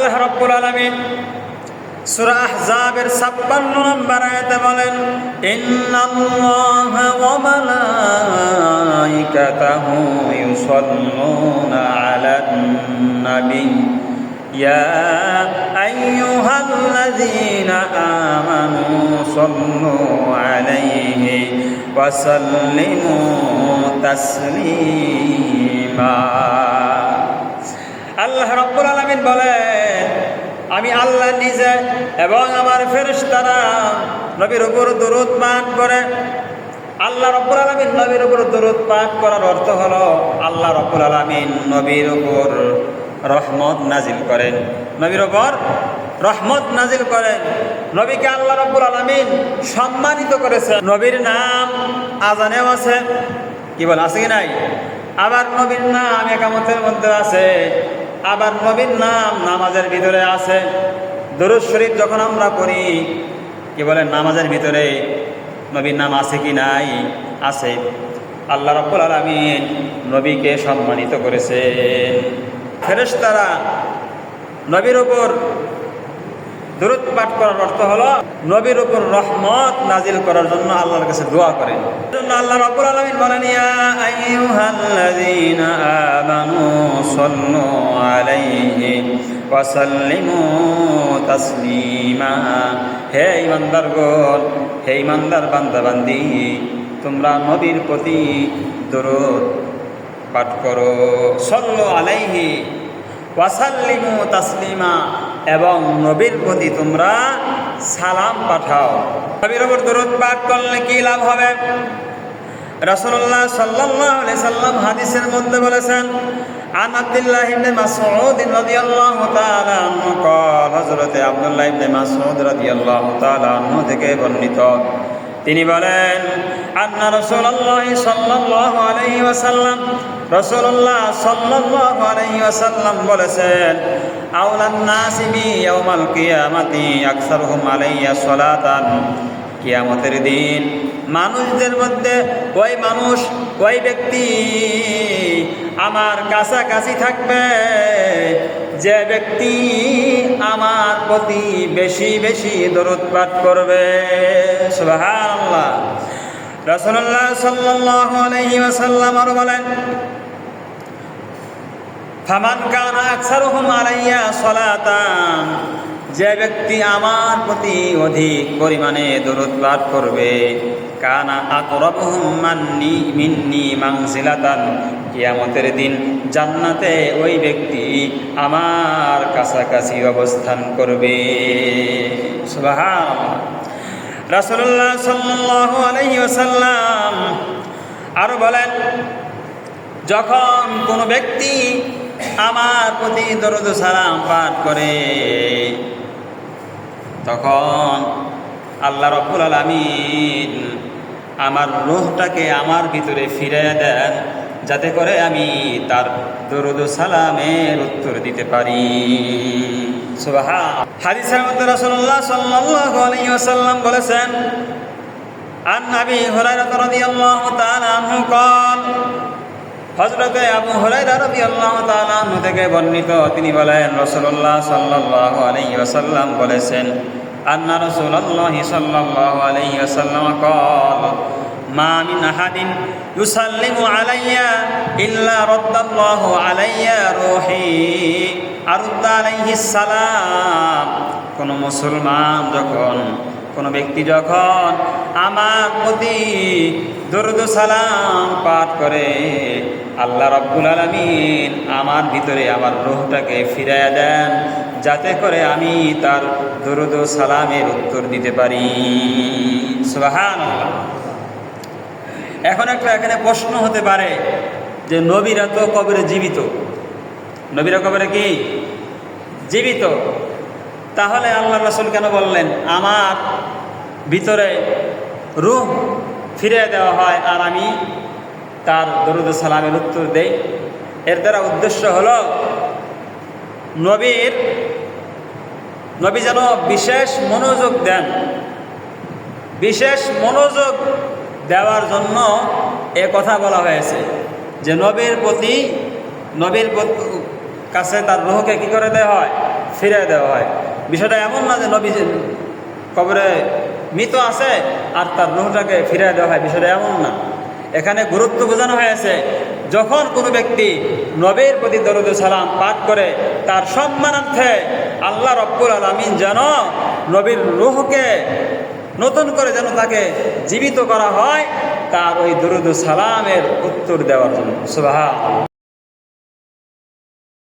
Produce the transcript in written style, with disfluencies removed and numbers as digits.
আল্লাহ রাব্বুল আলামিন সূরা আহজাবের ৫৬ নম্বর আয়াতে বলেন, ইন্নাল্লাহা ওয়া মালাইকাতাহু ইউসাল্লুনা আলান নবী ইয়া আইয়ুহাল্লাযীনা আমানু সাল্লু আলাইহি ওয়া সাল্লিমু তাসলিমা। আল্লাহ রাব্বুল আলামিন বলেন, আমি আল্লাহ নিজে এবং আমার ফেরেশতারা নবীর উপর দরুদ পাঠ করে। আল্লাহ রাব্বুল আলামিন নবীর উপর দরুদ পাঠ করার অর্থ হলো আল্লাহ রাব্বুল আলামিন নবীর উপর রহমত নাজিল করেন, নবীর উপর রহমত নাজিল করেন। নবীকে আল্লাহ রাব্বুল আলামিন সম্মানিত করেছেন। নবীর নাম আজানেও আছে, কি বল আছে কি নাই? আবার নবীর নাম ইকামতের মধ্যে আছে, আবার নবীর নাম নামাজের ভিতরে আছে। দরুদ শরীফ যখন আমরা পড়ি, কি বলেন, নামাজের ভিতরে নবীর নাম আছে কি নাই? আছে। আল্লাহ রাব্বুল আলামিন নবীকে সম্মানিত করেছেন। ফেরেশতারা নবীর উপর দরুদ পাঠ করার অর্থ হলো নবীর উপর রহমত নাজিল করার জন্য আল্লাহর কাছে দোয়া করেন। এজন্য আল্লাহ রাব্বুল আলামিন বলেন, ইয়া আইয়ুহাল্লাযীনা আমানু সাল্লু আলাইহি ওয়া সাল্লিমু তাসলিমা। হে ঈমানদারগণ, হে ঈমানদার বান্দা বান্দি, তোমরা নবীর প্রতি দরুদ পাঠ করো। সাল্লু আলাইহি ওয়া সাল্লিমু তাসলিমা, এবং নবীর প্রতি তোমরা সালাম পাঠাও। নবীর উপর দরুদ পাঠ করলে কি লাভ হবে? রাসূলুল্লাহ সাল্লাল্লাহু আলাইহি সাল্লাম হাদিসের মধ্যে বলেছেন, আন আব্দুল্লাহ ইবনে মাসউদ রাদিয়াল্লাহু তাআলা আনহু قال, হযরতে আব্দুল্লাহ ইবনে মাসউদ রাদিয়াল্লাহু তাআলা আনহু থেকে বর্ণিত, তিনি বলেন, আন্না রাসূলুল্লাহ সাল্লাল্লাহু আলাইহি ওয়াসাল্লাম, রাসূলুল্লাহ সাল্লাল্লাহু আলাইহি ওয়াসাল্লাম বলেছেন, আউলান নাসি বি ইয়াউমাল কিয়ামাতি আকসারুহুম আলাইয়া সালাতান। কিয়ামতের দিন মানুষদের মধ্যে ওই মানুষ, ওই ব্যক্তি আমার কাছাকাছি থাকবে যে ব্যক্তি আমার প্রতি বেশি বেশি দরুদ পাঠ করবে। সুবহানাল্লাহ। রাসূলুল্লাহ সাল্লাল্লাহু আলাইহি ওয়াসাল্লাম আরো বলেন, ফামান কানা আকসারুহুম আলাইয়া সালাতান, যে ব্যক্তি আমার প্রতি অধিক পরিমাণে দরুদ পাঠ করবে, কানা আকরাবুহুম মিন্নি মানজিলাতান, কিয়ামতের দিন জান্নাতে ওই ব্যক্তি আমার কাছাকাছি অবস্থান করবে। সুবহানাল্লাহ। রাসূলুল্লাহ সাল্লাল্লাহু আলাইহি ওয়াসাল্লাম আরো বলেন, যখন কোনো ব্যক্তি আমার প্রতি দরুদ সালাম পাঠ করে, তখন আল্লাহ রাব্বুল আলামিন আমার রূহটাকে আমার ভিতরে ফিরিয়ে দেন, যাতে করে আমি তার দরুদ সালামের উত্তর দিতে পারি। সুবহানাল্লাহ। হাদিসের মধ্যে রাসূলুল্লাহ সাল্লাল্লাহু আলাইহি ওয়াসাল্লাম বলেছেন, আন আবি হুরায়রা রাদিয়াল্লাহু তাআলা আনহু قال, হযরতে আবু হুরায়রা রাদিয়াল্লাহু তাআলা আনহু থেকে বর্ণিত, তিনি বলেন, রাসূলুল্লাহ সাল্লাল্লাহু আলাইহি ওয়াসাল্লাম বলেছেন, আন্না রাসূলুল্লাহ সাল্লাল্লাহু আলাইহি ওয়াসাল্লাম قال, মা মিন আহাদিন ইউসাল্লিমু আলাইয়া ইল্লা রাদ্দাল্লাহু আলাইয়া রূহি আরুদ্দা আলাইহিস সালাম। কোন মুসলমান যখন, কোন ব্যক্তি যখন আমার প্রতি দরুদ সালাম পাঠ করে, আল্লাহ রাব্বুল আলামিন আমার ভিতরে আমার রূহটাকে ফিরাইয়া দেন, যাতে করে আমি তার দরুদ সালামের উত্তর দিতে পারি। সুবহানাল্লাহ। এখন এখানে প্রশ্ন হতে পারে যে নবীরা তো কবরে জীবিত, নবীরা কবরে কি জীবিত, তাহলে আল্লাহ রাসূল কেন বললেন আমার ভিতরে রূহ ফিরিয়ে দেওয়া হয় আর আমি তার দরুদ সালামের উত্তর দেই? এর দ্বারা উদ্দেশ্য হলো নবী যেন বিশেষ মনোযোগ দেন, বিশেষ মনোযোগ দেওয়ার জন্য এ কথা বলা হয়েছে যে নবীর কাছে তার রূহকে কি করে দেওয়া হয়, ফিরে দেওয়া হয়। বিষয়টা এমন না যে নবী কবরে মৃত আছে আর তার রূহটাকে ফিরে দেওয়া হয়, বিষয়টা এমন না। এখানে গুরুত্ব বোঝানো হয়েছে যখন কোনো ব্যক্তি নবীর প্রতি দরুদ সালাম পাঠ করে তার সম্মানার্থে আল্লাহ রব্বুল আলামিন যেন নবীর রূহকে নতুন করে যেন তাকে জীবিত করা হয় তার ওই দরুদ সালামের উত্তর দেওয়ার জন্য। সুবহানাল্লাহ।